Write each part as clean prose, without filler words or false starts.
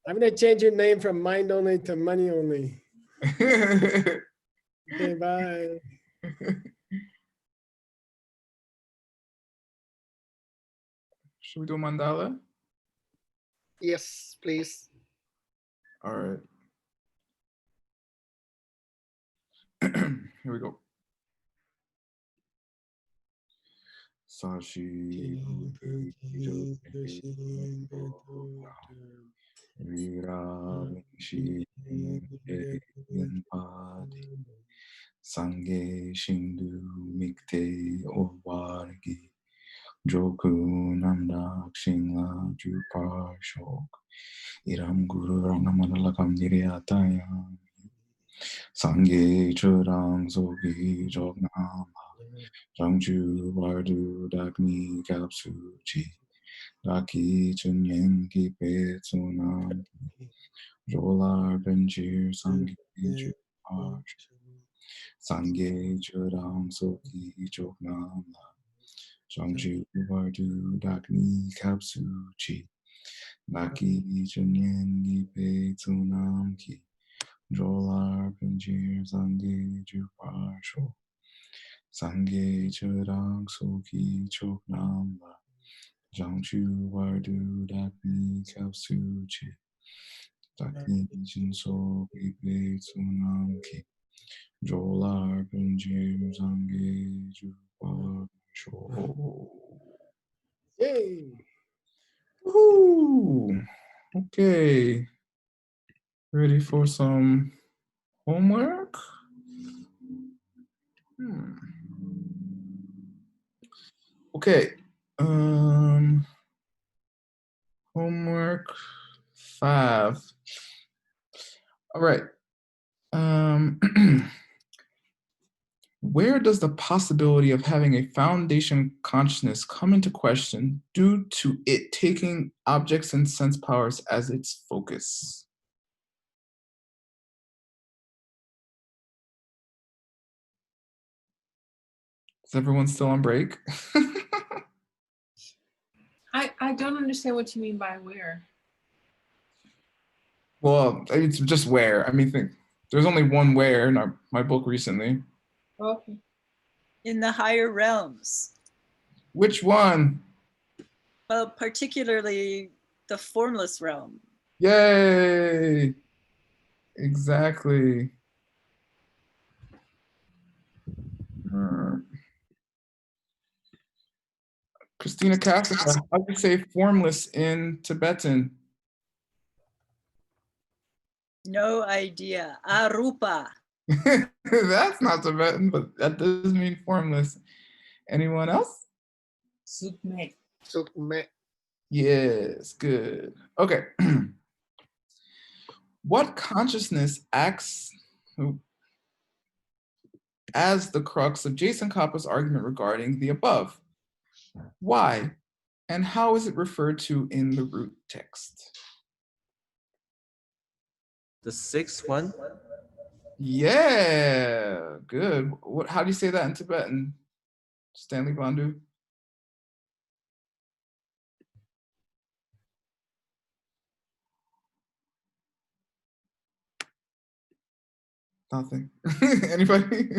I'm gonna change your name from Mind Only to Money Only. Okay, bye. Should we do a mandala? Yes, please. All right. Here we go. Sashi Sange Shindu Mikte Owargi Joku Namdak Shingla Jupar Shok Iram Guru Rangamanalakam Niriataya Sange Churang Sogi Jognama Rangju Wardu Dagni Kapsuchi Daki Chunyen Kipe Tsunam Rolar Benjir Sange Jupar Sange Churang Sogi Jognama Rangju Wardu Dagni Kapsuchi Daki Chunyen Kipe Tsunam Ki Rolar Benjir Sange Jupar Sange Churang Soki Choknam La Jangchu Wardu Dakni Kapsuchi Dakni Jinso Pipe Tsunam Ki Jolar Benjir Sange Jupar Sho. Yay! Woohoo! Okay. Ready for some homework? Okay. Homework 5. All right. Where does the possibility of having a foundation consciousness come into question due to it taking objects and sense powers as its focus? Is everyone still on break? I don't understand what you mean by where. Well, it's just where. I mean, there's only one where in my book recently. Okay. In the higher realms. Which one? Well, particularly the formless realm. Yay! Exactly. Christina Cassica, how do you say formless in Tibetan? No idea. Arupa. That's not Tibetan, but that does mean formless. Anyone else? Sukme. Sukme. Yes, good. Okay. What consciousness acts as the crux of Jason Koppa's argument regarding the above? Why? And how is it referred to in the root text? The sixth one? Yeah, good. How do you say that in Tibetan? Stanley Bandhu? Nothing. Anybody?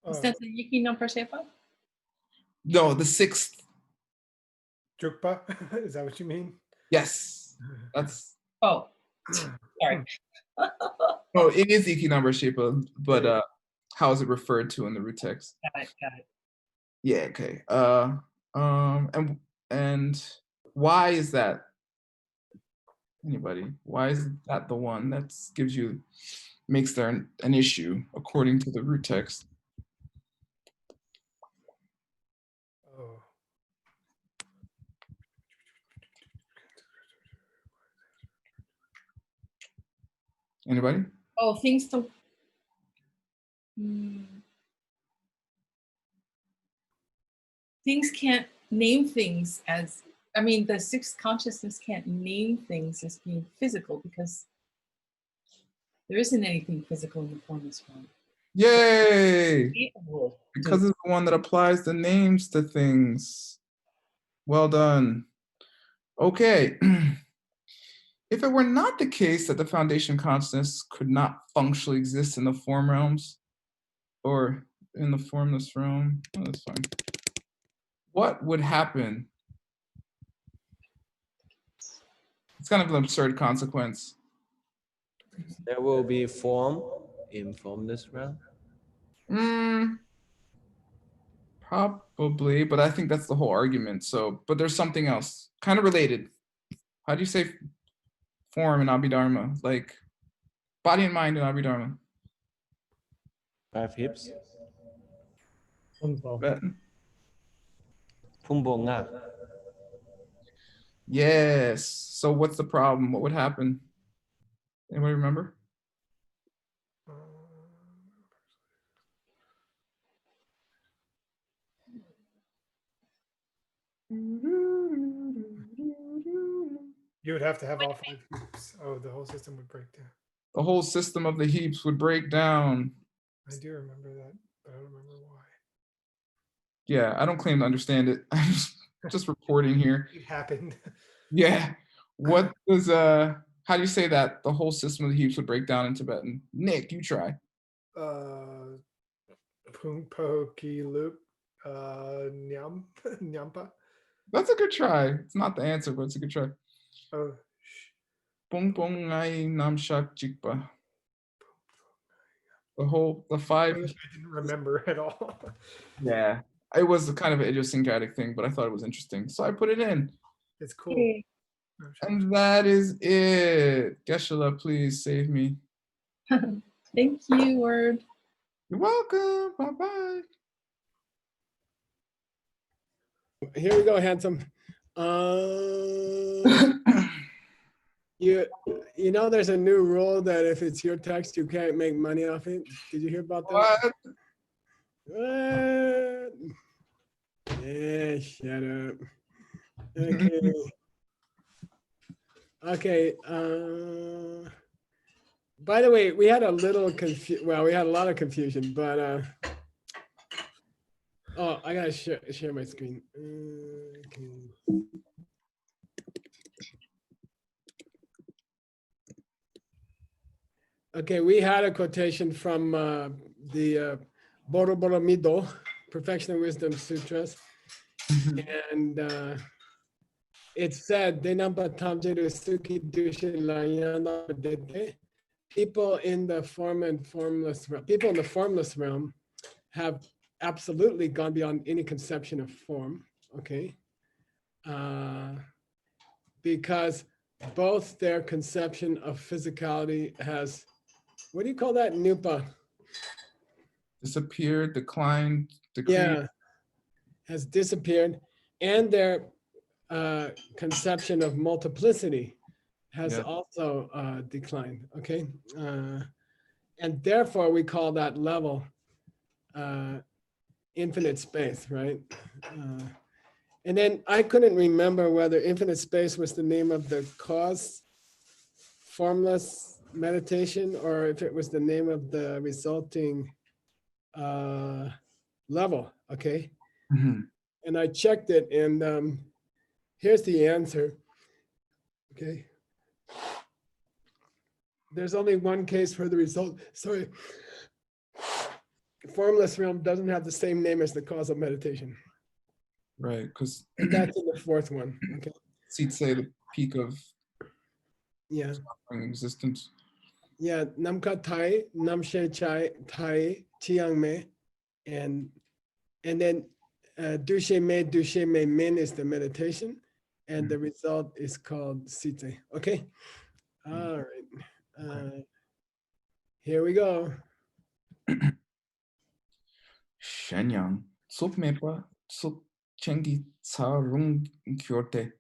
Is that the Yiki no Pershepa? No, the sixth. Jukpa? Is that what you mean? Yes. That's. Oh, sorry. Oh, it is Iki number Shepa, but how is it referred to in the root text? Got it. Yeah, okay. And why is that? Anybody? Why is that the one that makes there an issue according to the root text? Oh. Anybody? Oh, things don't. Things can't name things as. I mean, the sixth consciousness can't name things as being physical because there isn't anything physical in the formless realm. Yay! Because it's the one that applies the names to things. Well done. Okay. If it were not the case that the foundation consciousness could not functionally exist in the form realms or in the formless realm, oh, that's fine. What would happen? It's kind of an absurd consequence. There will be form in formless realm. Probably, but I think that's the whole argument. So, but there's something else kind of related. How do you say form in Abhidharma? Like body and mind in Abhidharma. 5 hips. Bet. Pumbonga. Yes. So what's the problem? What would happen? Anybody remember? You would have to have all 5 heaps. Oh, the whole system would break down. The whole system of the heaps would break down. I do remember that, but I don't remember why. Yeah, I don't claim to understand it. I'm just reporting here. It happened. Yeah. What does how do you say that the whole system of the heaps would break down in Tibetan? Nick, you try. Pungpo ki loop nyam nyampa. That's a good try. It's not the answer, but it's a good try. Oh, Bong bong ngai nam shak jikpa. The 5. I didn't remember at all. Yeah. It was a kind of an idiosyncratic thing, but I thought it was interesting. So I put it in. It's cool. Yay. And that is it. Geshe-la, please save me. Thank you, Word. You're welcome. Bye-bye. Here we go, handsome. You know there's a new rule that if it's your text, you can't make money off it. Did you hear about that? What? What? Yeah, shut up. Okay. Okay. By the way, we had a little we had a lot of confusion, but oh, I gotta share my screen. Okay. Okay, we had a quotation from the Boro Mido, Perfection of Wisdom Sutras, and it said, people in the form and formless realm, people in the formless realm have absolutely gone beyond any conception of form, okay? Because both their conception of physicality has, what do you call that, Nupa? Disappeared, declined, decreased. Yeah, has disappeared, and their conception of multiplicity has also declined, okay? And therefore we call that level infinite space, right? And then I couldn't remember whether infinite space was the name of the cause formless meditation or if it was the name of the resulting level, okay? Mm-hmm. And I checked it, and here's the answer, okay? There's only one case for the result, sorry. Formless realm doesn't have the same name as the cause of meditation. Right, because And that's in the 4th one, okay? say the peak of Yeah. existence. Yeah, Namka Tai, Namshe Chai, Tai, Chiang Me, and then Dushe Me Min is the meditation, and the result is called Site. Okay? All right. Here we go. Shenyang, Tsuk Mepa, Tsuk Chengi Tsarung Kyorte,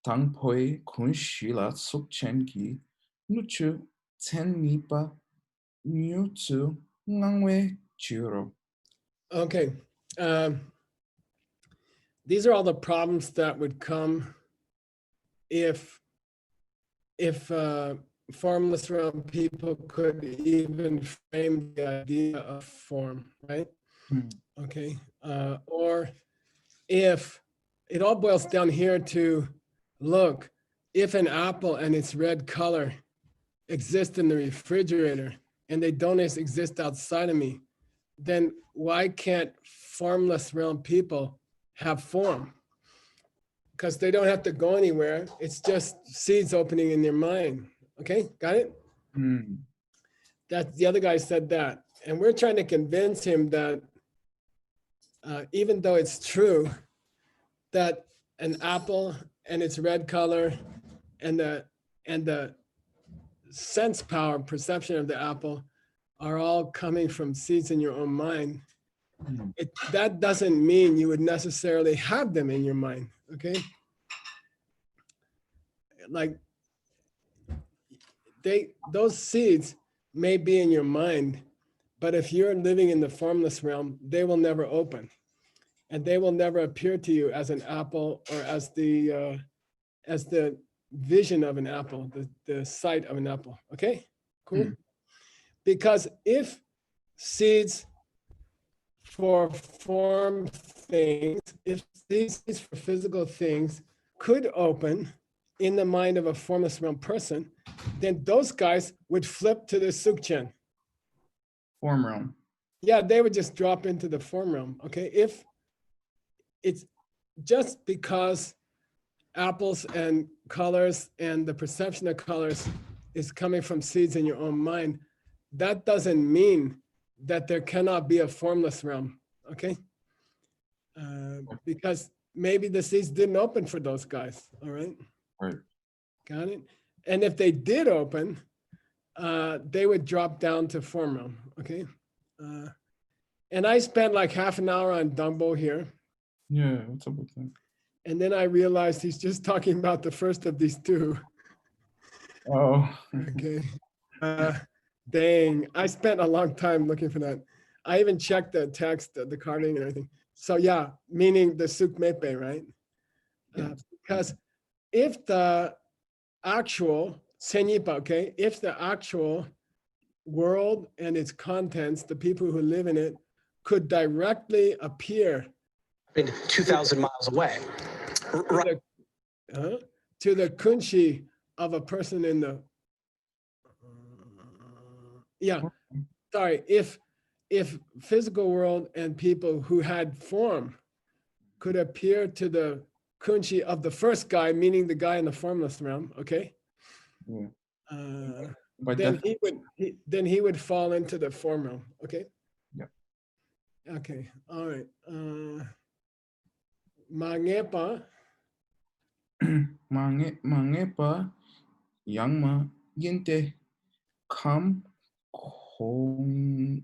Tang Poi Kun Shila Tsuk Chengi, Nuchu, Ten Nipa, Nyutsu, Ngangwe Chiro. Okay. These are all the problems that would come if formless realm people could even frame the idea of form, right? Okay. Or if it all boils down here to, look, if an apple and its red color exist in the refrigerator and they don't exist outside of me, then why can't formless realm people have form? Because they don't have to go anywhere. It's just seeds opening in their mind. Okay, got it? Mm. That the other guy said that. And we're trying to convince him that even though it's true that an apple and its red color and the sense power, perception of the apple are all coming from seeds in your own mind, Mm. that doesn't mean you would necessarily have them in your mind, okay? Like those seeds may be in your mind, but if you're living in the formless realm, they will never open. And they will never appear to you as an apple or as the vision of an apple, the sight of an apple. Okay, cool. Mm. Because if seeds for form things, if seeds for physical things could open in the mind of a formless realm person, then those guys would flip to the Sukchen. Form realm. Yeah, they would just drop into the form realm. Okay, if it's just because apples and colors and the perception of colors is coming from seeds in your own mind, that doesn't mean that there cannot be a formless realm, okay? Because maybe the seeds didn't open for those guys, all right? Right. Got it? And if they did open, they would drop down to form realm, okay? And I spent like half an hour on Dumbo here. Yeah, what's up with that? And then I realized he's just talking about the first of these two. Oh. Okay. Dang, I spent a long time looking for that. I even checked the text, the carving and everything. So yeah, meaning the Sukmepe, right? Yeah. Because if the actual Senyipa, okay, if the actual world and its contents, the people who live in it, could directly appear 2,000 miles away. To the kunshi of a person in the if physical world and people who had form could appear to the kunshi of the first guy, meaning the guy in the formless realm, okay? Yeah. Then he would fall into the form realm, okay? Yeah. Okay, all right. Mangepa. Mangepa Yangma Yinte Kam Kongman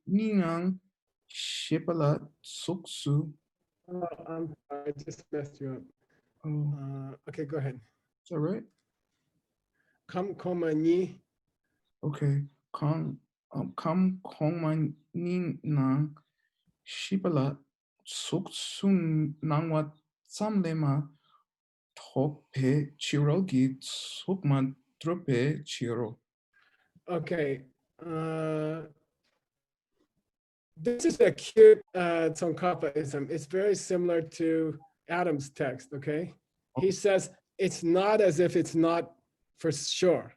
Ninang Shipala Suksu. Oh, I'm sorry, I just messed you up. Oh, Okay, go ahead. is that right? Kam Komani. Okay. Kam Kongman Ninang Shipala Suksu Nangwat Samlema Tope Chirogi Sukman Trope Chiro. Okay. This is a cute Tsongkhapaism. It's very similar to Adam's text, okay? He says, it's not as if it's not for sure.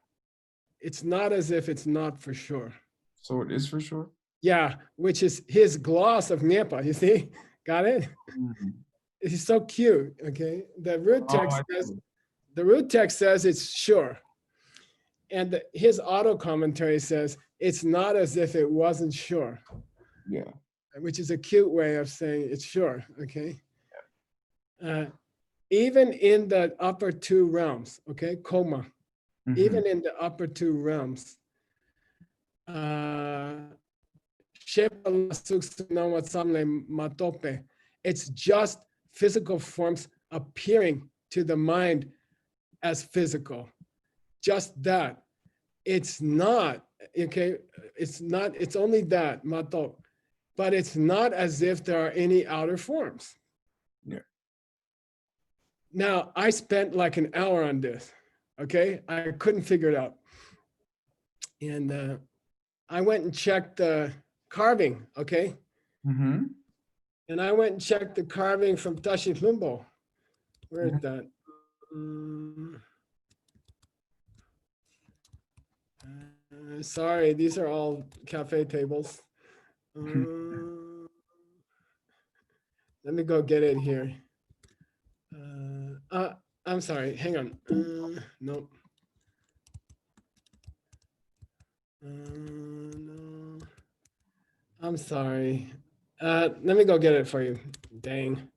It's not as if it's not for sure. So it is for sure? Yeah, which is his gloss of Nyepa, you see? Got it? Mhm. It's so cute, okay? The root text says it's sure. And his auto commentary says, it's not as if it wasn't sure. Yeah. Which is a cute way of saying it's sure, okay? Even in the upper two realms, okay, Koma, Mhm. even in the upper two realms, it's just physical forms appearing to the mind as physical. Just that. It's not, okay, it's only that, mato, but it's not as if there are any outer forms. Yeah. Now, I spent like an hour on this, okay? I couldn't figure it out. And I went and checked the carving, okay? Mm-hmm. And I went and checked the carving from Tashi Lumbo. Where is that? Sorry, these are all cafe tables. Let me go get it here. I'm sorry, hang on. Nope. No. I'm sorry. Let me go get it for you. Dang.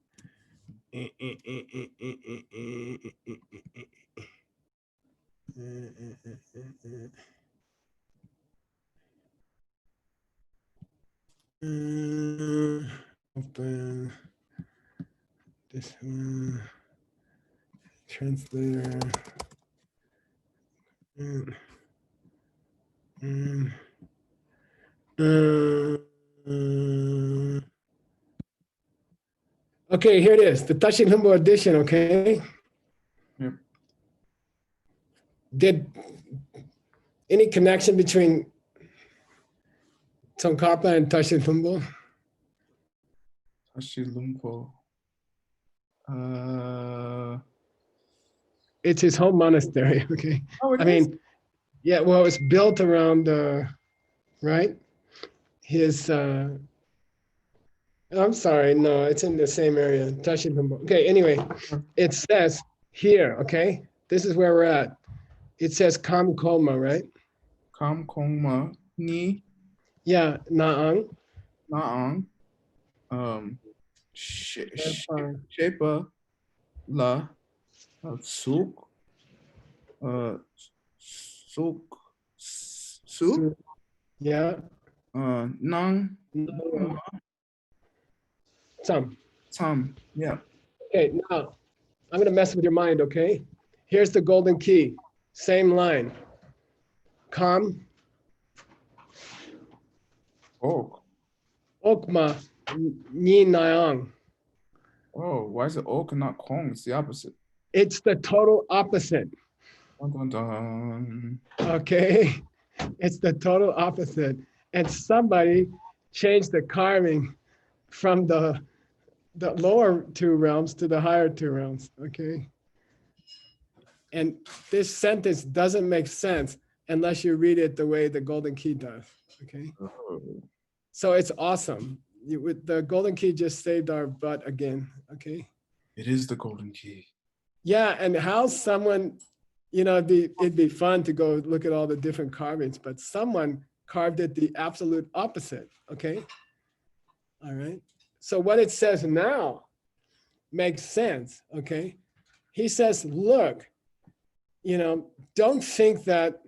Open this one. Translator. Okay, here it is, the Tashi Lumbo edition, okay? Yep. Did any connection between Tsongkhapa and Tashi Lumbo? Tashi Lumpo. It's his home monastery, okay? Oh, it I is? mean, yeah, well, it's built around, right? His, I'm sorry, no, it's in the same area, Tashi Lumbo. Okay, anyway, it says here, okay? This is where we're at. It says Kam Koma, right? Kam Kongma Ni Yeah, Naang. Naang. Shepa La Suk Suk Yeah. Nang Some. Tam. Yeah. Okay, now I'm gonna mess with your mind, okay? Here's the golden key. Same line. Kam, Oh. Okma, Ni Naang. Oh, why is it Ok and not Kong? It's the opposite. It's the total opposite, Dun, dun, dun. okay? It's the total opposite. And somebody changed the carving from the lower two realms to the higher two realms, okay? And this sentence doesn't make sense unless you read it the way the golden key does, okay? Oh. So it's awesome. With the golden key just saved our butt again, okay? It is the golden key. Yeah, and how someone, it'd be fun to go look at all the different carvings, but someone carved it the absolute opposite, okay? All right. So what it says now makes sense, okay? He says, look, don't think that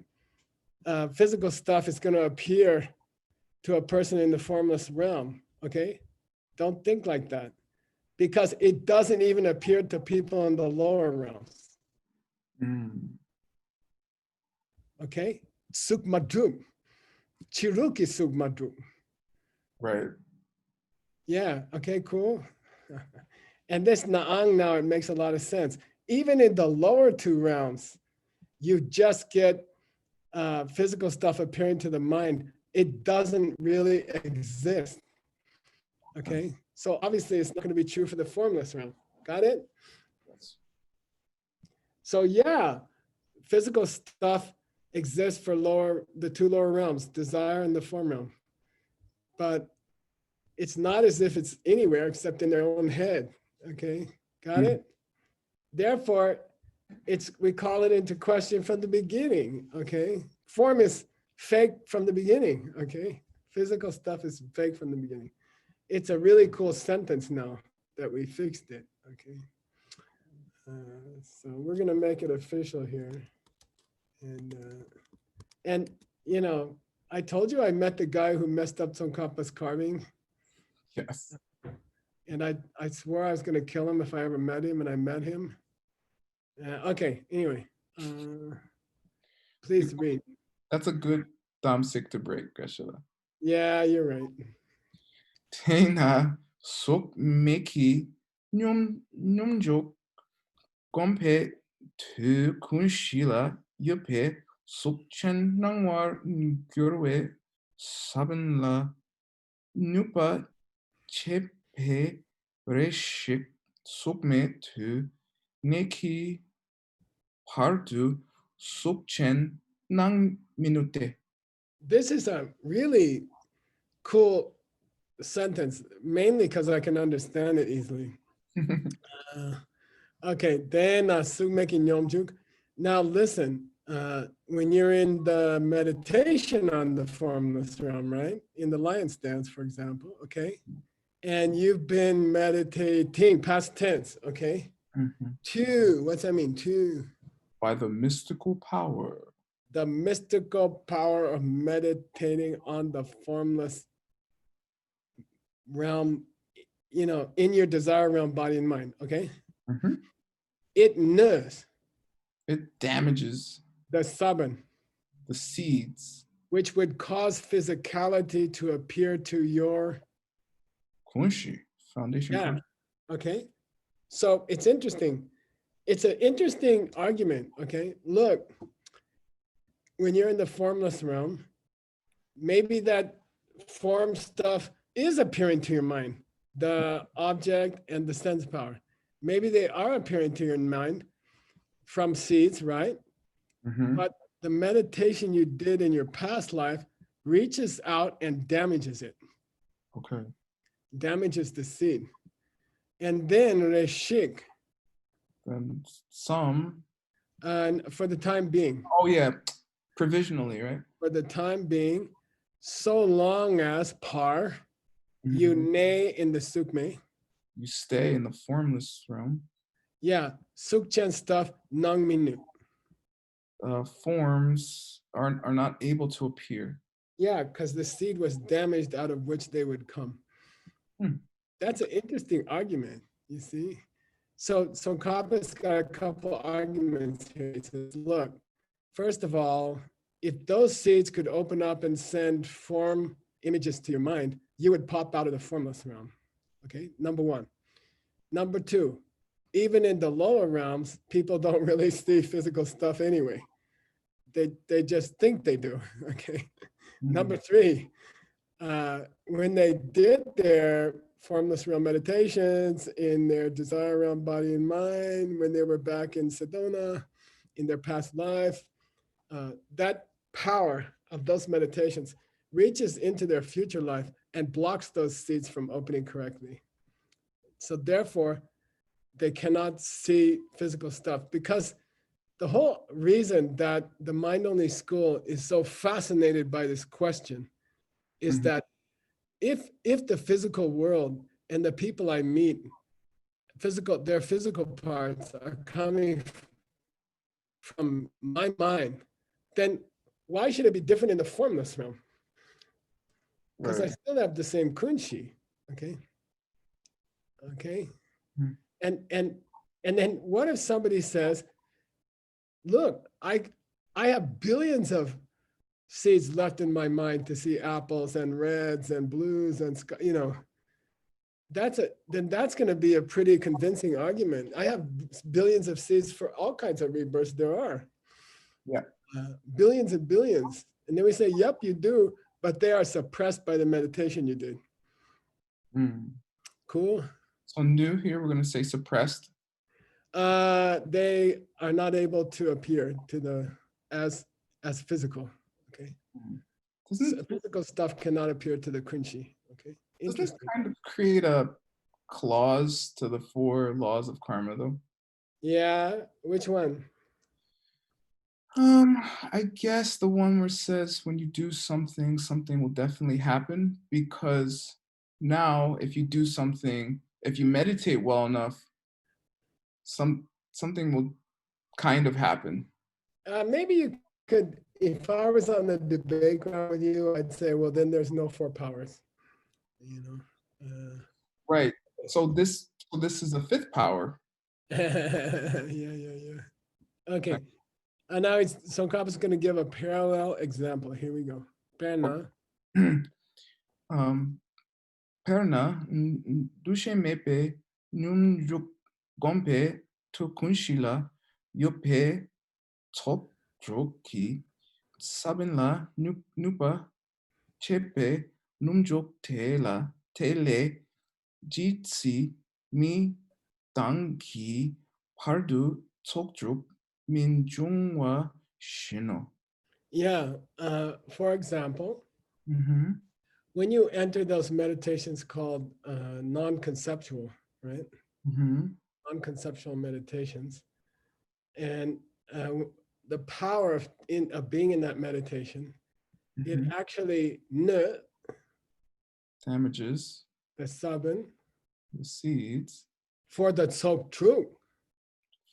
physical stuff is going to appear to a person in the formless realm, okay? Don't think like that, because it doesn't even appear to people in the lower realms, okay? Sukmadrum, Chiruki Sukmadrum. Right. Yeah, okay, cool. And this Naang now, it makes a lot of sense. Even in the lower two realms, you just get physical stuff appearing to the mind. It doesn't really exist. Okay, so obviously it's not going to be true for the formless realm. Got it? Yes. So yeah, physical stuff exists for the two lower realms, desire and the form realm. But it's not as if it's anywhere except in their own head. Okay, got it? Therefore, we call it into question from the beginning. Okay, form is fake from the beginning. Okay, physical stuff is fake from the beginning. It's a really cool sentence now that we fixed it. Okay, so we're gonna make it official here, and I told you I met the guy who messed up Tsongkhapa's carving. Yes. And I swore I was going to kill him if I ever met him, and I met him. Okay, anyway, please read. That's a good thumbstick to break, Geshe-la. Yeah, you're right. Tena sok meki nyumjok gompe tu kunshila yupe sok chen nangwar gyurwe sabinla nupa chepe reshik sokme tu neki pardu sukchen nang minute. This is a really cool sentence, mainly because I can understand it easily. Okay, then sugmeki nyomjuk. Now listen, when you're in the meditation on the formless realm, right? In the lion stance, for example, okay? And you've been meditating, past tense, okay? To, what's that mean? To By the mystical power. the mystical power of meditating on the formless realm, you know, in your desire realm, body and mind, okay? It knows It damages the sabban, the seeds. which would cause physicality to appear to your, Kunshi, foundation. yeah, Kunshi. okay? So it's interesting. It's an interesting argument, okay? Look, when you're in the formless realm, maybe that form stuff is appearing to your mind, the object and the sense power. Maybe they are appearing to your mind from seeds, right? But the meditation you did in your past life reaches out and damages it, Okay. damages the seed. And then reshik, Then some. and for the time being, Oh yeah, provisionally, right? for the time being, so long as par, you nay in the sukme, You stay in the formless realm. yeah, sukchen stuff, nang minu. Forms are not able to appear. Yeah, because the seed was damaged out of which they would come. That's an interesting argument, you see. So Kappa's got a couple arguments here. He says, look, first of all, if those seeds could open up and send form images to your mind, you would pop out of the formless realm. Okay, number one. Number two, even in the lower realms, people don't really see physical stuff anyway. They just think they do. Okay. Number three, when they did their formless realm meditations in their desire realm, body and mind, when they were back in Sedona, in their past life, that power of those meditations reaches into their future life and blocks those seeds from opening correctly. So therefore, they cannot see physical stuff, because the whole reason that the mind-only school is so fascinated by this question is that if the physical world and the people I meet, their physical parts are coming from my mind, then why should it be different in the formless realm? Because I still have the same kunshi, okay? Okay. And then what if somebody says, look, I have billions of seeds left in my mind to see apples and reds and blues and, you know, then that's going to be a pretty convincing argument. I have billions of seeds for all kinds of rebirths there are. Yeah. Billions and billions. And then we say, yep, you do, but they are suppressed by the meditation you did. Cool. So new here, we're going to say suppressed. They are not able to appear to the as physical. Okay. So physical stuff cannot appear to the kunshi. Okay. Does this kind of create a clause to the 4 laws of karma, though? Yeah. Which one? I guess the one where it says when you do something, something will definitely happen, because now if you do something, if you meditate well enough, something will kind of happen. Maybe you could, if I was on the debate ground with you, I'd say, well, then there's no 4 powers. You know. Right. So this is the 5th power. Yeah. Okay. And now Kappa's going to give a parallel example. Here we go. Perna. Perna dushe mepe nyum juk gompe to kunshila yope top joki sabinla nupa chepe numjok tele jitsi mi dangki pardu tokjuk 민중과 신호. Yeah. For example, Mhm. when you enter those meditations called non-conceptual, right? Mhm. Non-conceptual meditations, and the power of being in that meditation, it Mhm. actually ne Damages the seven the seeds for the so true.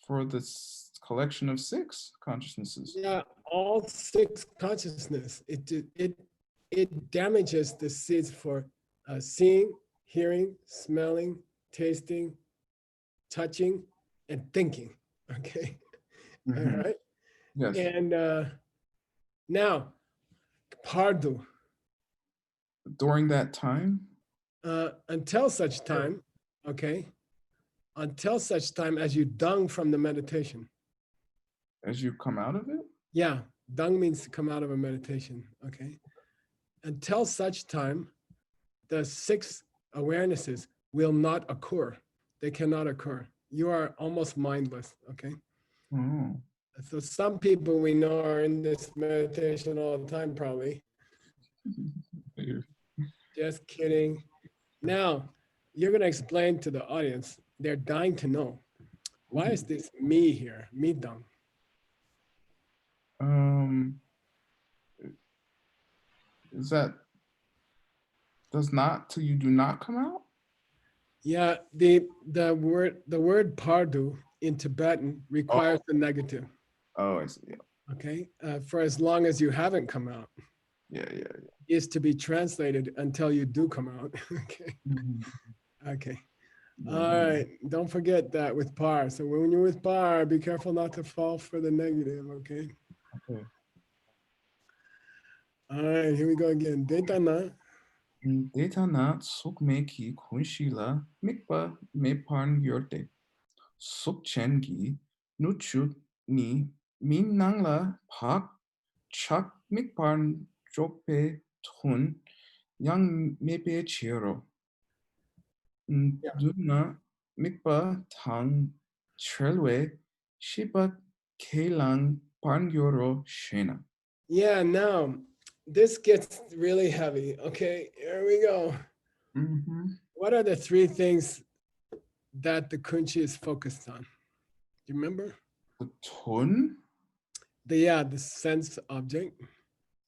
for this collection of 6 consciousnesses. Yeah, all 6 consciousness. It damages the seeds for seeing, hearing, smelling, tasting, touching, and thinking. Okay, all Mhm. right. Yes. And now, pardu. During that time, Until such time, okay, until such time as you dung from the meditation. as you come out of it, Yeah, dung means to come out of a meditation, okay? Until such time, the 6 awarenesses will not occur. They cannot occur. You are almost mindless, okay? oh, So some people we know are in this meditation all the time, probably. you're- Just kidding. Now, you're going to explain to the audience, they're dying to know. Why is this me here, me dung? is that does not till you do not come out? Yeah, the word pardu in Tibetan requires the negative, Oh, I see. Yeah, okay? For as long as you haven't come out, yeah, yeah. is to be translated until you do come out. Okay, Mhm. okay. All Mhm. right, don't forget that with par. So when you're with par, be careful not to fall for the negative, okay? Okay. All right, here we go again. Detana. Data na suk me ki kunshila mikpa me parn yorte. Suk chen gi nuchut ni min nangla pak chak mikparn jokpe tun yang mepe chiro. Yeah. Duna mikpa tang chelwe shipa kelang parn yoro shena. Yeah, now this gets really heavy. Okay, here we go. Mhm. What are the 3 things that the kunchi is focused on? Do you remember? The tun The sense object.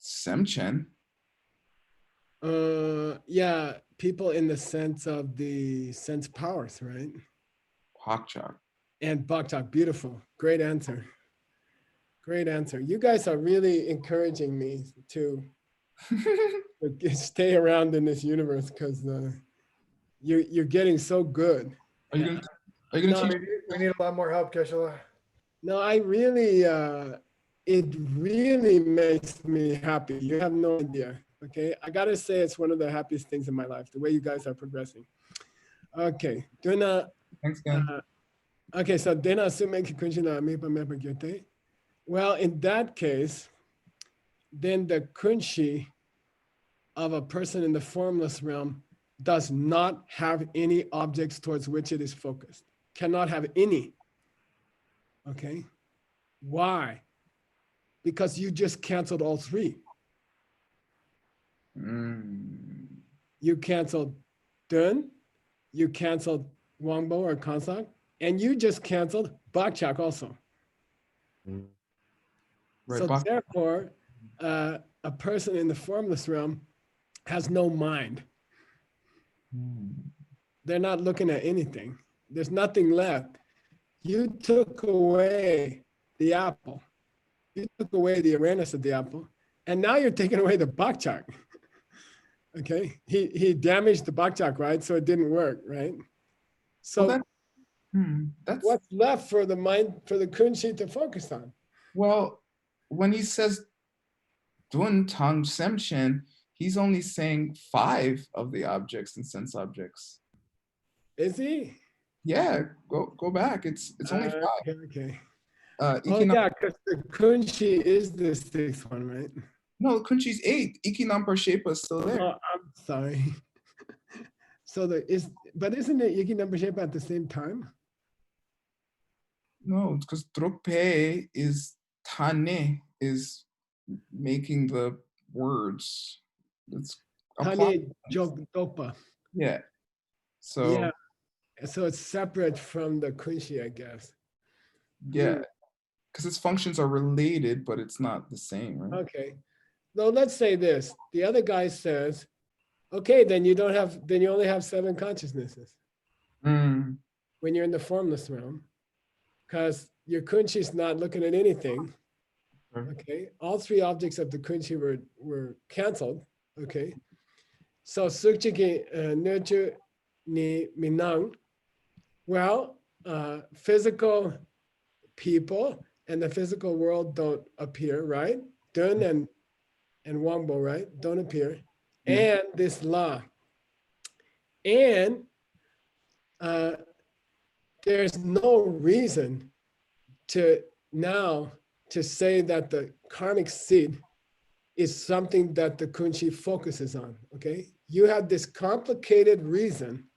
semchen. Yeah, people in the sense of the sense powers, right? Pakchak. And Bhaktak, beautiful. Great answer. Great answer. You guys are really encouraging me to stay around in this universe because you're getting so good. Are you gonna No, teach? We need a lot more help, Keshala. no, I really, it really makes me happy. You have no idea. Okay, I gotta say it's one of the happiest things in my life. The way you guys are progressing. Okay, Thanks, again. okay, so Dena Sumeki Kunshina Mipa Mepa Gyote. Well, in that case, then the kunshi of a person in the formless realm does not have any objects towards which it is focused. Cannot have any. Okay. Why? Because you just canceled all 3. Mm. You canceled Dun, you canceled Wangbo or Kansak, and you just canceled Bakchak also. Right. So therefore, a person in the formless realm has no mind. They're not looking at anything. There's nothing left. You took away the apple. You took away the awareness of the apple, and now you're taking away the bakchak. Okay, he damaged the bakchak, right? So it didn't work, right? So Well, that's what's left for the mind, for the kunshi to focus on? well, when he says Dun Tang Semchen, he's only saying 5 of the objects and sense objects. Is he? Yeah, go back. It's only 5. Okay. Oh Yeah, because the kunshi is the 6th one, right? No, Kunchi's 8. Ikinam Parshepa is still there. Oh, I'm sorry. So but isn't it Yiki number shape at the same time? No, because trope is tane is making the words. It's a plot. Tane Jogdopa. Yeah. So Yeah. So it's separate from the kunshi, I guess. yeah, because its functions are related, but it's not the same, right? Okay. Now let's say this. The other guy says, okay, then you only have 7 consciousnesses Mm, when you're in the formless realm, because your kunshi is not looking at anything. okay. Okay. All 3 objects of the kunshi were canceled. Okay. So sukchiki nurtu ni minang. Well, physical people and the physical world don't appear, right? Dun and Wangbo, right? Don't appear. Yeah. And this law. And there's no reason to now to say that the karmic seed is something that the kunshi focuses on, okay? You have this complicated reason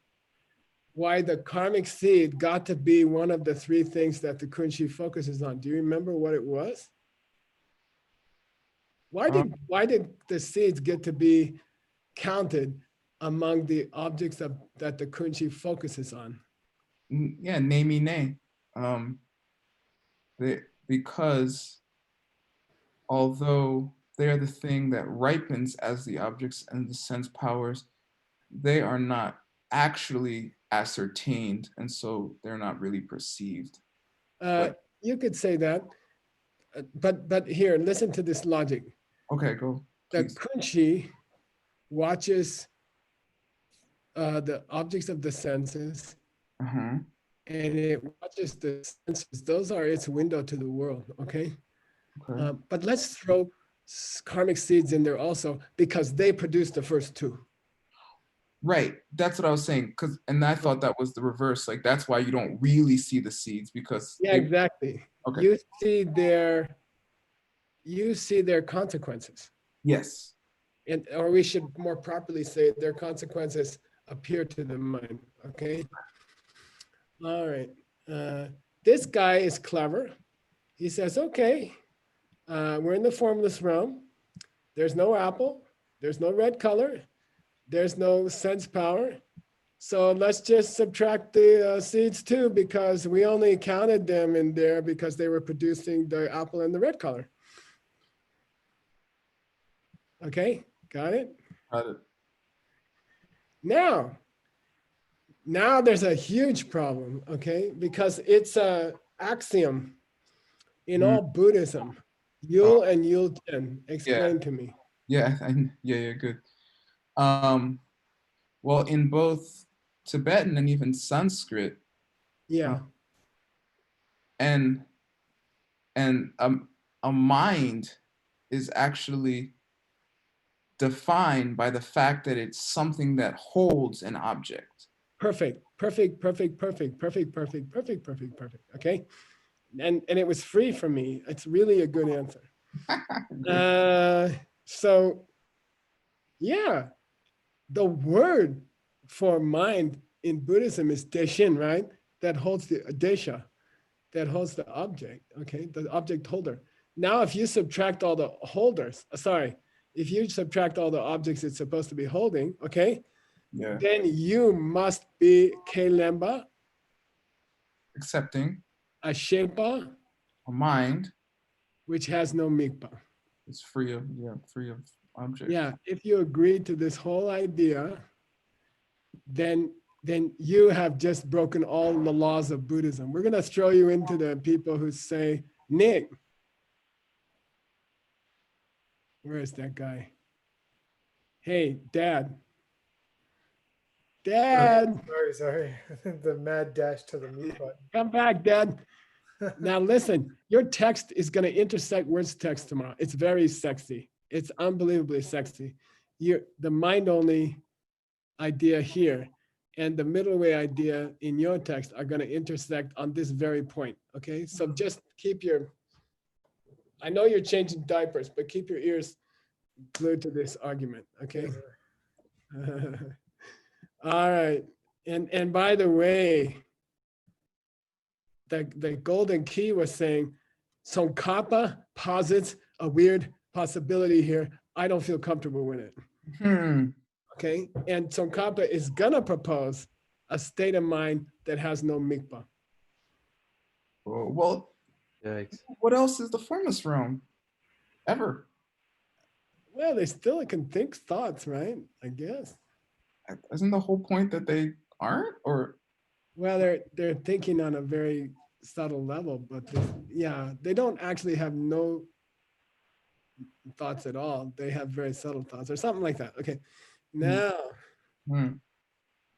why the karmic seed got to be one of the 3 things that the kunshi focuses on. Do you remember what it was? Why did the seeds get to be counted among the objects that the kunshi focuses on? Yeah, name ne. Because although they are the thing that ripens as the objects and the sense powers, they are not actually ascertained, and so they're not really perceived. You could say that, but here, listen to this logic. Okay, go, The please. kunshi watches the objects of the senses, Uh-huh. and it watches the senses. Those are its window to the world, okay? Okay. But let's throw karmic seeds in there also, because they produce the first 2. Right, that's what I was saying. And I thought that was the reverse. Like that's why you don't really see the seeds, because Yeah, exactly. Okay. You see their consequences. Yes. Or we should more properly say their consequences appear to the mind, okay? All right. This guy is clever. He says, okay, we're in the formless realm. There's no apple. There's no red color. There's no sense power. So let's just subtract the seeds too, because we only counted them in there because they were producing the apple and the red color. Okay, got it? Got it. Now there's a huge problem, okay? Because it's a axiom in all Buddhism. Yul and Yul Chen, explain to me. Yeah, yeah, good. Well, in both Tibetan and even Sanskrit, Yeah, and a mind is actually defined by the fact that it's something that holds an object. perfect. Okay, and it was free for me. It's really a good answer. So yeah, the word for mind in Buddhism is deshin, right? That holds the desha, that holds the object, okay? The object holder. Now, if you subtract all the holders, if you subtract all the objects it's supposed to be holding, okay? Yeah. Then you must be kelemba, Accepting a shepa, a mind which has no mikpa. is free of objects. Yeah, if you agree to this whole idea, then you have just broken all the laws of Buddhism. We're gonna throw you into the people who say, Nick, where is that guy? Hey, Dad. Sorry. The mad dash to the mute button. Come back, Dad. Now listen, your text is gonna intersect Word's text tomorrow. It's very sexy. It's unbelievably sexy. The mind-only idea here and the middle way idea in your text are going to intersect on this very point. Okay, so just keep I know you're changing diapers, but keep your ears glued to this argument. Okay. All right. And by the way, the golden key was saying, Tsongkhapa posits a weird possibility here. I don't feel comfortable with it. Okay, and Tsongkhapa is gonna propose a state of mind that has no mikpa. Well, Yikes. what else is the formless realm? Ever? Well, they still can think thoughts, right? I guess. Isn't the whole point that they aren't? Or Well, they're thinking on a very subtle level, but yeah, they don't actually have no thoughts at all. They have very subtle thoughts or something like that. Okay, now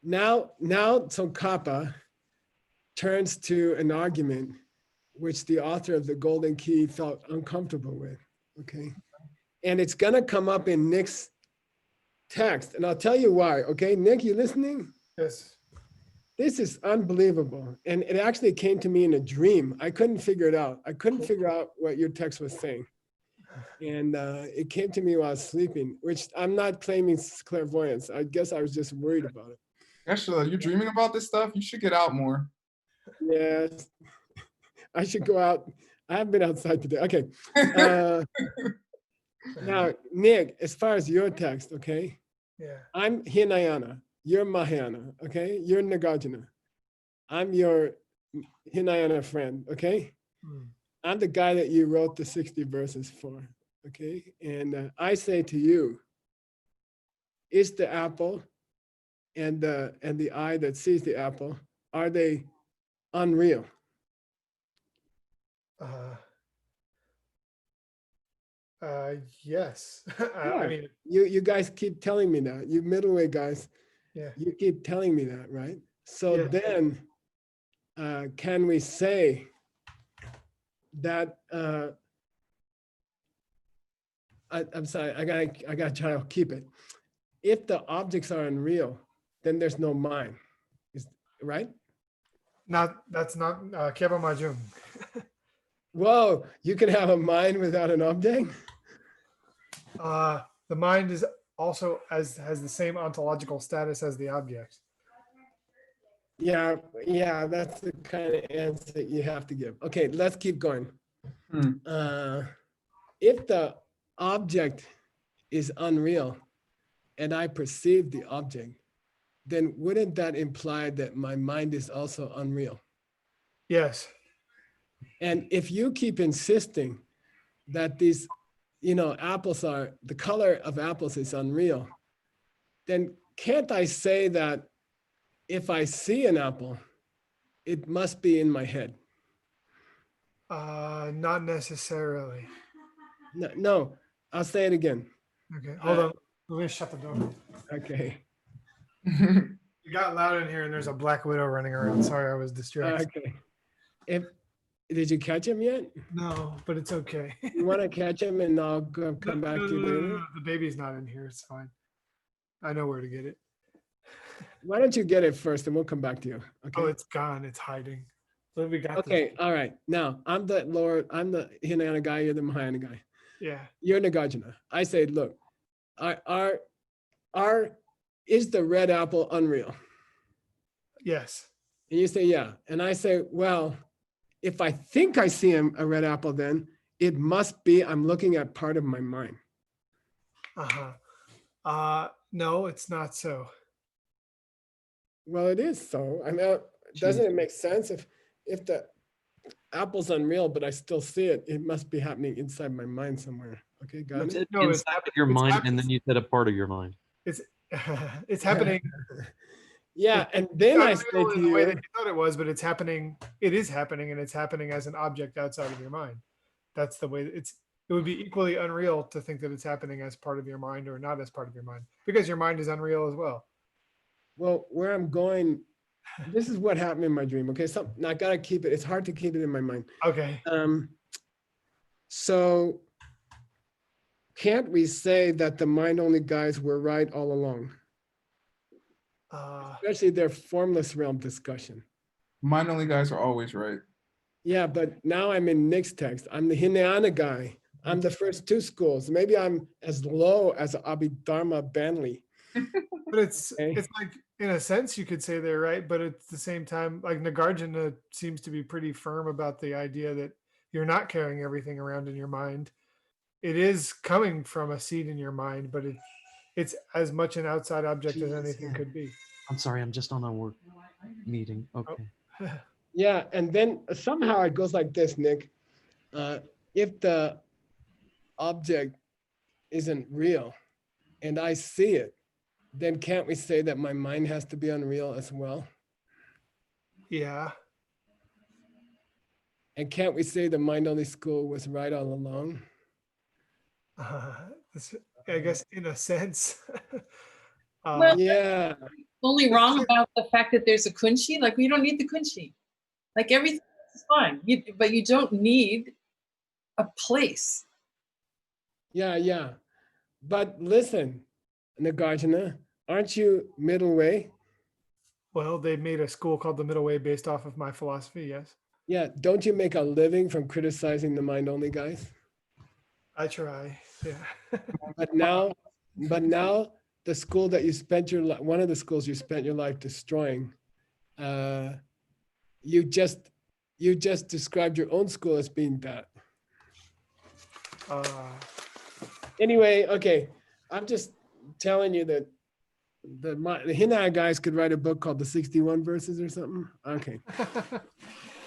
Tsongkhapa turns to an argument which the author of the Golden Key felt uncomfortable with. Okay, and it's gonna come up in Nick's text, and I'll tell you why. Okay, Nick, you listening? Yes. This is unbelievable. And it actually came to me in a dream. I couldn't figure it out. I couldn't figure out what your text was saying. And it came to me while I was sleeping, which I'm not claiming clairvoyance. I guess I was just worried about it. Actually, you're dreaming about this stuff. You should get out more. Yes, I should go out. I haven't been outside today. Okay. Now, Nick, as far as your text, okay? Yeah. I'm Hinayana. You're Mahayana, okay? You're Nagarjuna. I'm your Hinayana friend, okay? I'm the guy that you wrote the 60 verses for, okay? And I say to you, is the apple and the eye that sees the apple, are they unreal? Yes. Yeah. I mean, You guys keep telling me that. You middleway guys, yeah. you keep telling me that, right? So Yeah. then, can we say that? I'm sorry, I gotta try to keep it. If the objects are unreal, then there's no mind, right? That's not Keba Majung. Whoa, you can have a mind without an object? The mind is also has the same ontological status as the object. Yeah, that's the kind of answer you have to give. Okay, let's keep going. If the object is unreal and I perceive the object, then wouldn't that imply that my mind is also unreal? Yes. And if you keep insisting that these, apples are, the color of apples is unreal, then can't I say that if I see an apple, it must be in my head? Not necessarily. No, I'll say it again. Okay, hold on. Let me shut the door. Okay. It got loud in here and there's a black widow running around. Sorry, I was distracted. Okay. Did you catch him yet? No, but it's okay. You want to catch him and I'll come back to you later? No. The baby's not in here. It's fine. I know where to get it. Why don't you get it first and we'll come back to you? Okay. Oh, it's gone. It's hiding. So we got Okay. All right. Now I'm the Hinayana guy. You're the Mahayana guy. Yeah. You're Nagarjuna. I say, look, is the red apple unreal? Yes. And you say, yeah. And I say, well, if I think I see a red apple, then it must be I'm looking at part of my mind. No, it's not so. Well, it is so. I mean, doesn't it make sense if the apple's unreal, but I still see it, it must be happening inside my mind somewhere. Okay, got it? No, it's inside of your mind, and then you said a part of your mind. It's happening. Yeah, and then I say Unreal to in the way that you, you thought it was, but it's happening. It is happening, and it's happening as an object outside of your mind. That's the way it would be equally unreal to think that it's happening as part of your mind or not as part of your mind, because your mind is unreal as well. well, where I'm going, this is what happened in my dream. Okay, so now I gotta keep it. It's hard to keep it in my mind. Okay. So can't we say that the mind-only guys were right all along? Especially their formless realm discussion. MindOnly guys are always right. Yeah, but now I'm in Nick's text. I'm the Hinayana guy. I'm the first two schools. Maybe I'm as low as Abhidharma Banley. But it's like in a sense, you could say they're right, but at the same time, like Nagarjuna seems to be pretty firm about the idea that you're not carrying everything around in your mind. It is coming from a seed in your mind, but it's as much an outside object as anything could be. I'm sorry, I'm just on a work meeting. Okay. Yeah, and then somehow it goes like this, Nick. If the object isn't real and I see it, then can't we say that my mind has to be unreal as well? Yeah. And can't we say the mind-only school was right all along? This, I guess in a sense. Well, Yeah, only wrong about the fact that there's a kunshi. Like, we don't need the kunshi. Like, everything is fine. But you don't need a place. yeah. But listen, Nagarjuna, aren't you middle way? Well, they made a school called the Middle Way based off of my philosophy. Yes, Yeah, don't you make a living from criticizing the mind-only guys? I try. Yeah. But now the school that you spent one of the schools you spent your life destroying, you just described your own school as being that. Anyway, okay, I'm just telling you that the Hinai guys could write a book called the 61 Verses or something. Okay.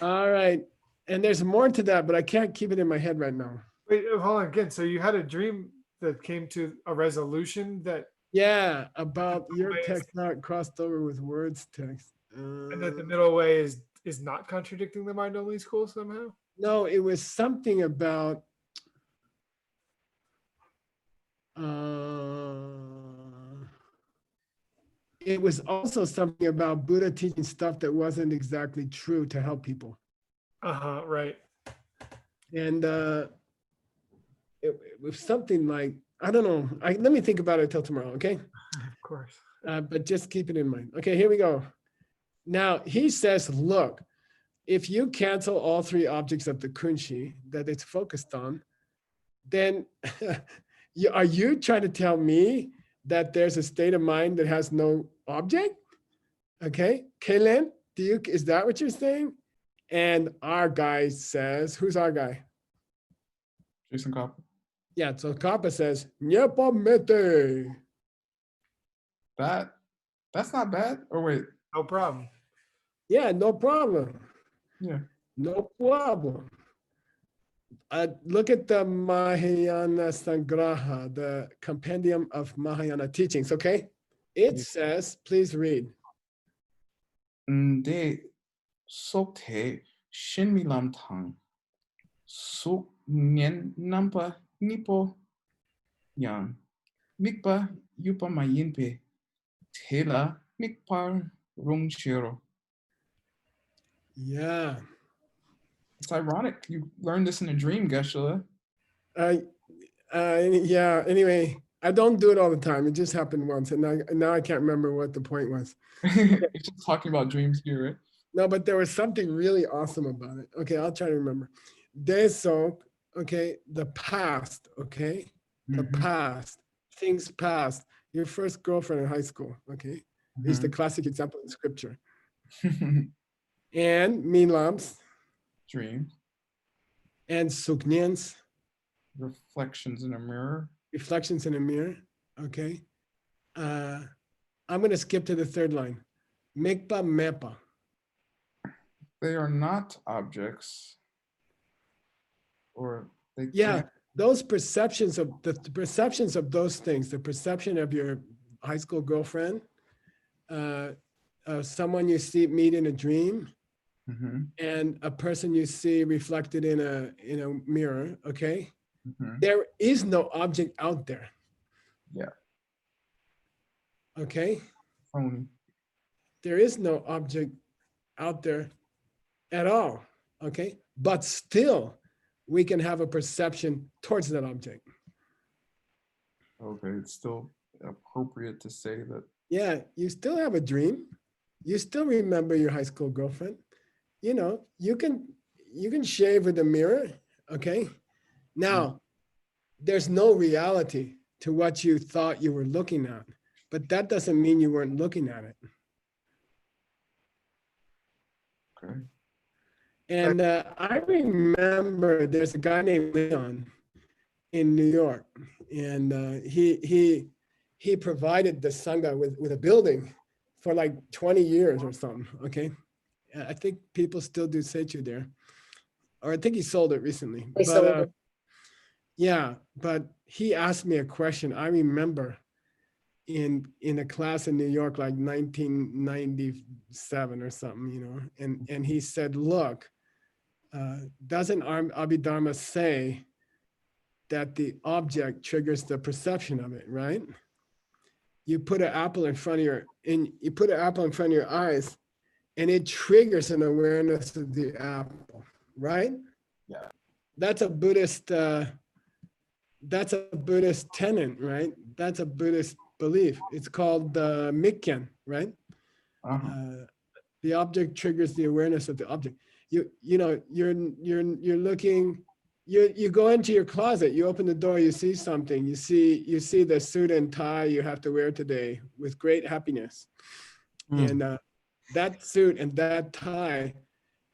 All right. And there's more to that, but I can't keep it in my head right now. Wait, hold on again. So you had a dream that came to a resolution that, Yeah, about your Way is- text not crossed over with words text. and that the Middle Way is not contradicting the Mind Only school somehow. No, it was something about it was also something about Buddha teaching stuff that wasn't exactly true to help people. Right. And it was something like, I don't know. Let me think about it till tomorrow, okay? Of course. But just keep it in mind. Okay, here we go. Now, he says, look, if you cancel all three objects of the kunshi that it's focused on, then are you trying to tell me that there's a state of mind that has no object? Okay, Kalen, is that what you're saying? And our guy says, who's our guy? Jason Copper. Yeah, so Kappa says, Nyepa mete. That's not bad. Or wait, No problem. Yeah, no problem. yeah. No problem. Look at the Mahayana Sangraha, the compendium of Mahayana teachings, okay? It says, please read. Nde sokte shinmilam tang sok nyen nampa nipo yang mikpa yupa mayinpe tela mikpar rongshiro. Yeah. It's ironic. You learned this in a dream, Geshe-la. Yeah, anyway, I don't do it all the time. It just happened once, and now I can't remember what the point was. It's just talking about dreams here, right? No, but there was something really awesome about it. Okay, I'll try to remember. Desok, okay, the past, okay? The past, things past. Your first girlfriend in high school, okay? Is the classic example in scripture. And Minlams. Dreams. And Suknyans. Reflections in a mirror. Reflections in a mirror, okay? I'm gonna skip to the third line. Mekpa mepa. They are not objects. Or they Yeah, can't. those perceptions of the perceptions of those things, the perception of your high school girlfriend, someone you meet in a dream, and a person you see reflected in a mirror, okay? There is no object out there. Yeah. Okay? Phony. There is no object out there at all, okay? But still, we can have a perception towards that object. Okay, it's still appropriate to say that. Yeah, you still have a dream. You still remember your high school girlfriend. You know, you can shave with a mirror, okay? Now, there's no reality to what you thought you were looking at, but that doesn't mean you weren't looking at it. Okay. And I remember there's a guy named Leon in New York, and he provided the Sangha with a building for like 20 years or something, okay? I think people still do Seichu there, or I think he sold it recently. But yeah, but he asked me a question. I remember in a class in New York, like 1997 or something, you know, and he said, look, doesn't Abhidharma say that the object triggers the perception of it, right? You put an apple in front of your eyes, and it triggers an awareness of the apple, right? Yeah. That's a Buddhist tenet, right? That's a Buddhist belief. It's called Mikyan, right? Uh-huh. The object triggers the awareness of the object. You go into your closet, you open the door, you see something, you see the suit and tie you have to wear today with great happiness. And that suit and that tie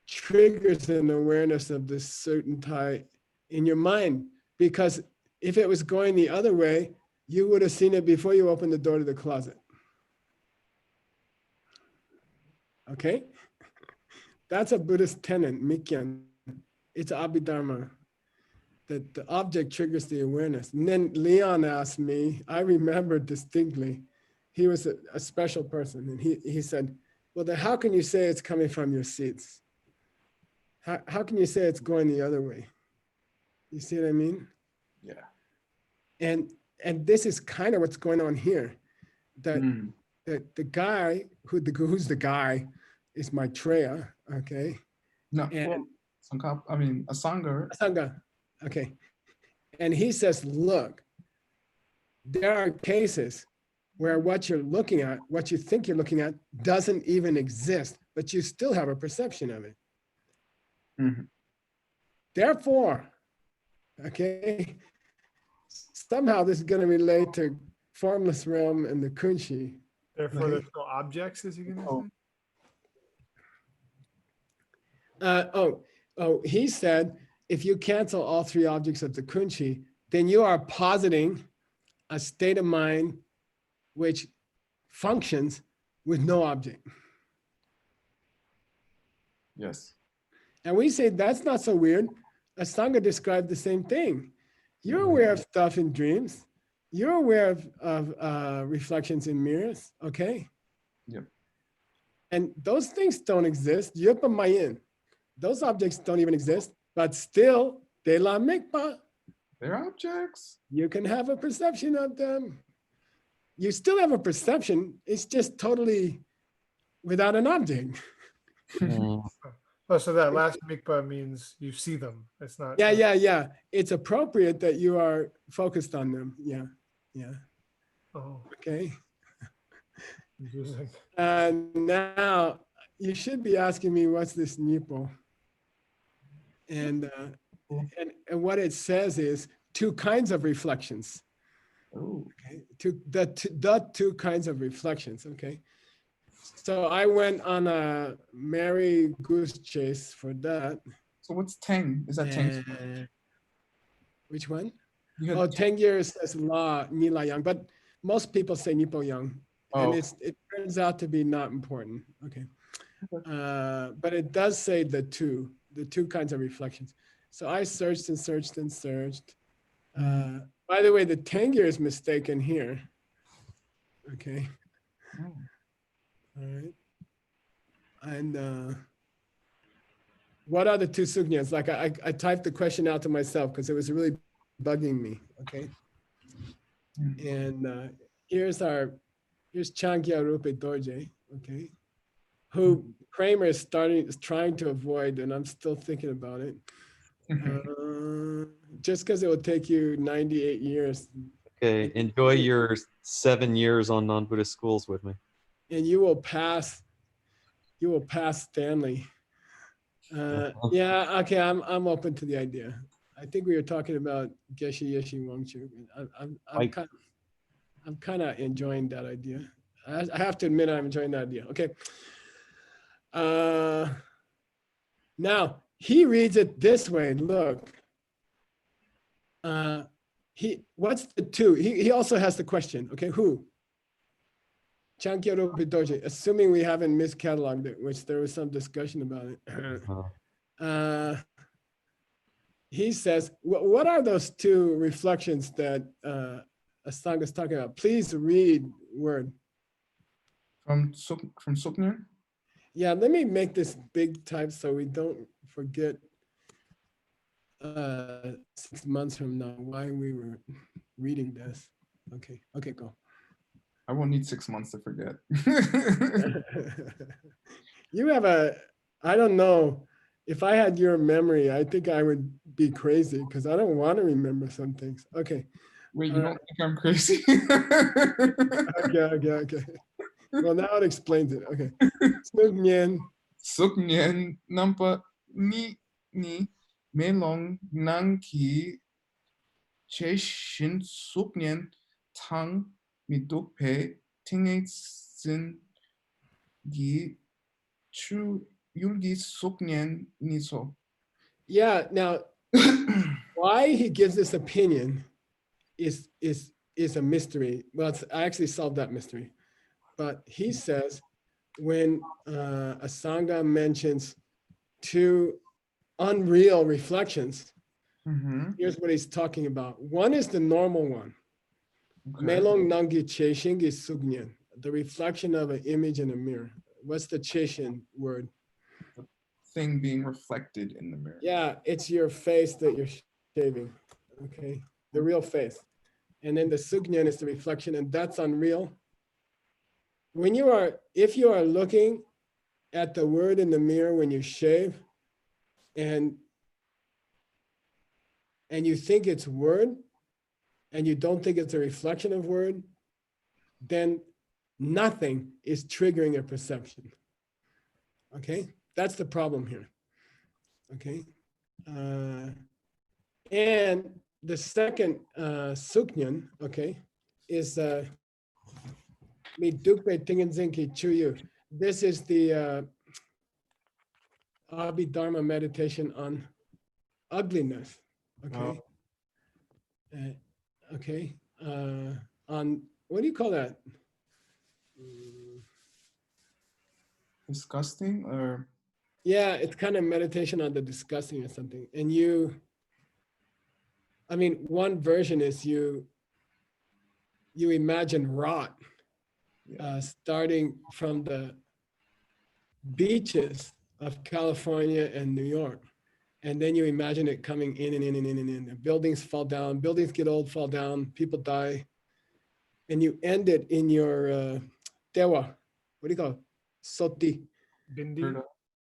triggers an awareness of this suit and tie in your mind, because if it was going the other way, you would have seen it before you opened the door to the closet. Okay? That's a Buddhist tenet, Mikyan. It's Abhidharma, that the object triggers the awareness. And then Leon asked me, I remember distinctly, he was a special person, and he said, well, then how can you say it's coming from your seats? How can you say it's going the other way? You see what I mean? Yeah. And this is kind of what's going on here. That the guy who's the guy is Maitreya, okay? No, And well, a Sangha. Sangha, okay. And he says, look, there are cases where what you're looking at, what you think you're looking at, doesn't even exist, but you still have a perception of it. Therefore, okay, somehow this is going to relate to formless realm and the kunchi. Therefore, there's no objects, is he going to say? He said, if you cancel all three objects of the kunchi, then you are positing a state of mind which functions with no object. Yes. And we say that's not so weird. Asanga described the same thing. You're aware of stuff in dreams. You're aware of reflections in mirrors, okay? Yep. And those things don't exist. Yupa mayin. Those objects don't even exist, but still, de la mikpa. They're objects. You can have a perception of them. You still have a perception. It's just totally without an object. Oh, so that last mikpa means you see them. It's not. Yeah. It's appropriate that you are focused on them. Yeah. Oh, Okay. confusing. Now you should be asking me what's this nipo, and what it says is two kinds of reflections. Oh. Okay, the two kinds of reflections. Okay, so I went on a merry goose chase for that. So what's Teng? Is that Teng? Which one? You had Oh, 10 years says La Nila Yang, but most people say Nipo Yang. And it turns out to be not important. Okay. But it does say the two kinds of reflections. So I searched and searched and searched. By the way, the 10 years mistaken here. Okay. All right. And what are the two sugnyas? Like I typed the question out to myself because it was really bugging me. Okay. And here's Changyal Rupe Dorje, okay, who Kramer is trying to avoid, and I'm still thinking about it. Just because it will take you 98 years. Okay, enjoy your 7 years on non-Buddhist schools with me. And you will pass Stanley. Yeah, okay, I'm open to the idea. I think we were talking about Geshe Yeshe Wangchu. I'm kind of enjoying that idea. I have to admit I'm enjoying that idea. Okay. Now, he reads it this way. Look. What's the two? He also has the question. Okay, who? Chankya Doji, assuming we haven't miscatalogued it, which there was some discussion about it. He says, what are those two reflections that Asanga is talking about? Please read word. From Suknir? Yeah, let me make this big type so we don't forget 6 months from now why we were reading this. Okay, go. I won't need 6 months to forget. You have I don't know, if I had your memory, I think I would be crazy because I don't want to remember some things. Okay. Wait, you don't think I'm crazy? Okay. Well, now it explains it. Okay. Suknyen nampa ni melong nangki cheshin suknyen tang midukpe tingate sin gi chu yulgi suknyen niso. Yeah, now why he gives this opinion is a mystery. Well, I actually solved that mystery. But he says when Asanga mentions two unreal reflections, here's what he's talking about. One is the normal one. Melong nangi cheshin is sugnyan, the reflection of an image in a mirror. What's the cheshin word? The thing being reflected in the mirror. Yeah, it's your face that you're shaving. Okay, the real face. And then the sugnyan is the reflection, and that's unreal. If you are looking at the word in the mirror when you shave, and you think it's word, and you don't think it's a reflection of word, then nothing is triggering a perception. Okay, that's the problem here. Okay, and the second suknyan, okay, is midukpe tingenzinki chuyu. This is the Abhidharma meditation on ugliness. Okay. Okay. On what do you call that? Disgusting or? Yeah, it's kind of meditation on the disgusting or something. And one version is you imagine rot starting from the beaches of California and New York. And then you imagine it coming in and in and in and in. The buildings fall down, buildings get old, fall down, people die. And you end it in your dewa, what do you call it? Soti. Bindi.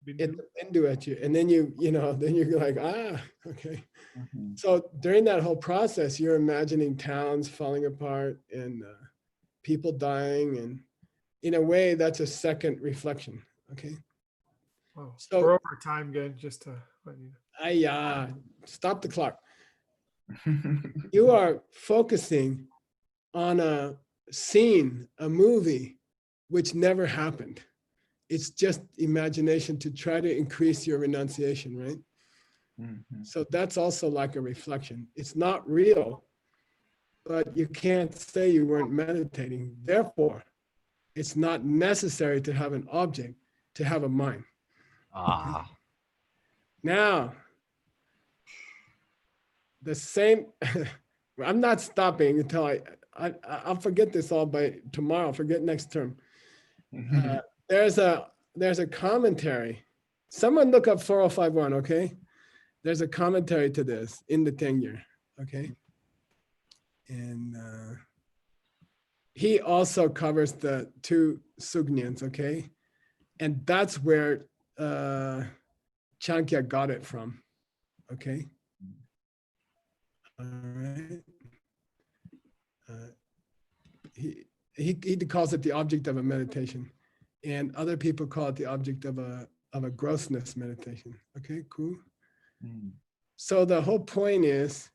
It's bindu at you. And then then you're like, okay. So during that whole process, you're imagining towns falling apart and people dying. And in a way, that's a second reflection. Okay. Oh, So we're over time again, just to let you know. Stop the clock. You are focusing on a scene, a movie, which never happened. It's just imagination to try to increase your renunciation, right? So that's also like a reflection. It's not real, but you can't say you weren't meditating. Therefore, it's not necessary to have an object to have a mind. Now, the same, I'm not stopping until I'll forget this all by tomorrow, forget next term. There's a commentary. Someone look up 4051, okay? There's a commentary to this in the Tengyur, okay? And he also covers the two Sugnyans, okay? And that's where Chankya got it from, okay? All right. He calls it the object of a meditation, and other people call it the object of a grossness meditation. Okay, cool. So the whole point is,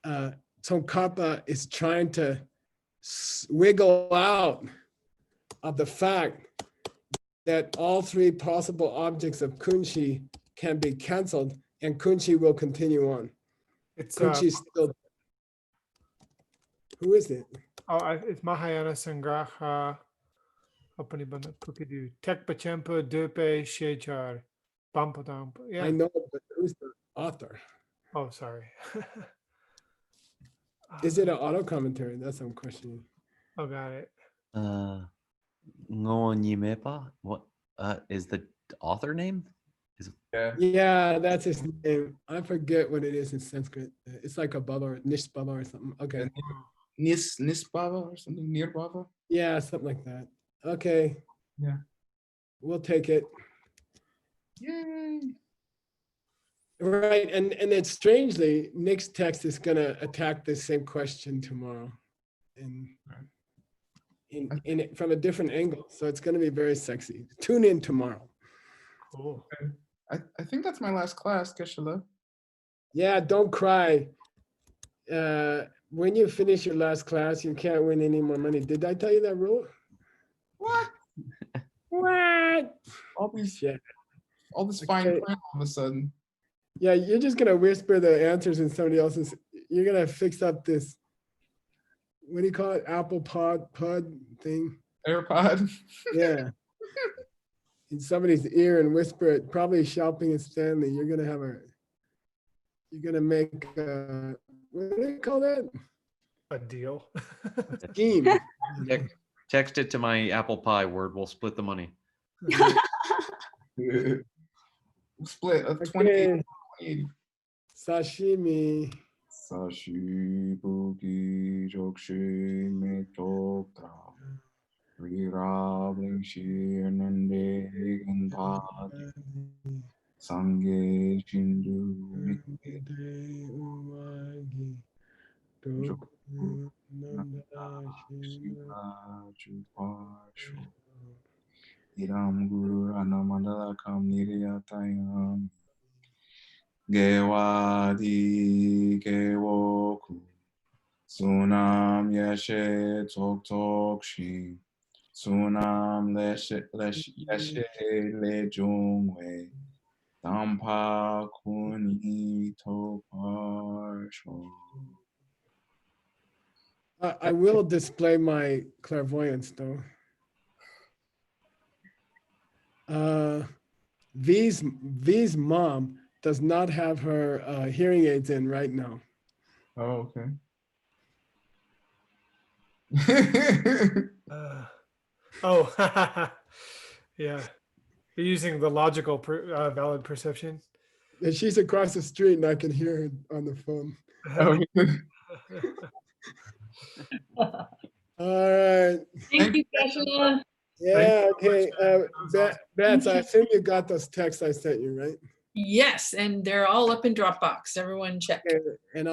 Tsongkhapa is trying to wiggle out of the fact that all three possible objects of kunshi can be canceled and Kunchi will continue on. It's Kunchi still. Who is it? it's Mahayana Sangraha Upanibandha Pukidu Tek Pachempa Dupe Shechar Bampadam. Yeah. I know, but who's the author? Oh, sorry. Is it an auto commentary? That's what I'm questioning. Oh, got it. Ngo Nyimepa? What is the author name? Yeah. Yeah, that's his name. I forget what it is in Sanskrit. It's like a baba or nish baba or something. Okay. Nisbava or something, Nirbava? Yeah, something like that. Okay. Yeah. We'll take it. Yay. Right. And then strangely, Nick's text is gonna attack the same question tomorrow. And in it from a different angle. So it's gonna be very sexy. Tune in tomorrow. Cool. I think that's my last class, Geshe-la. Yeah, don't cry. When you finish your last class, you can't win any more money. Did I tell you that rule? What? What? All these, Yeah. all this fine Okay. print all of a sudden. Yeah, you're just gonna whisper the answers in somebody else's. You're gonna fix up this. What do you call it? Apple pod thing. AirPod. Yeah. In somebody's ear and whisper it. Probably shopping at Stanley. You're gonna have You're gonna make. What do you call that? A deal. Scheme. Text it to my Apple Pie word. We'll split the money. Split a 20, Okay. 20. Sashimi. Sashi Buki Jokshi Mitokra Rirabling Shirnande Gandhadi Sange Shindu Mikde Jupashu Iram Guru Anamandala Kam Niriyatayam Gewadi Gewoku Sunam Yeshe Tok Tok Shi Sunam Yeshe Le Jungwe Dampa Kuni Toparsho. I will display my clairvoyance though. V's mom does not have her hearing aids in right now. Oh, okay. Yeah. You're using the logical, valid perception. And she's across the street and I can hear her on the phone. Oh, All right. Thank you, Geshe-la. Yeah, Thank you okay. so much, man. That was Bats, I assume you got those texts I sent you, right? Yes, and they're all up in Dropbox. Everyone check. Okay, and I'll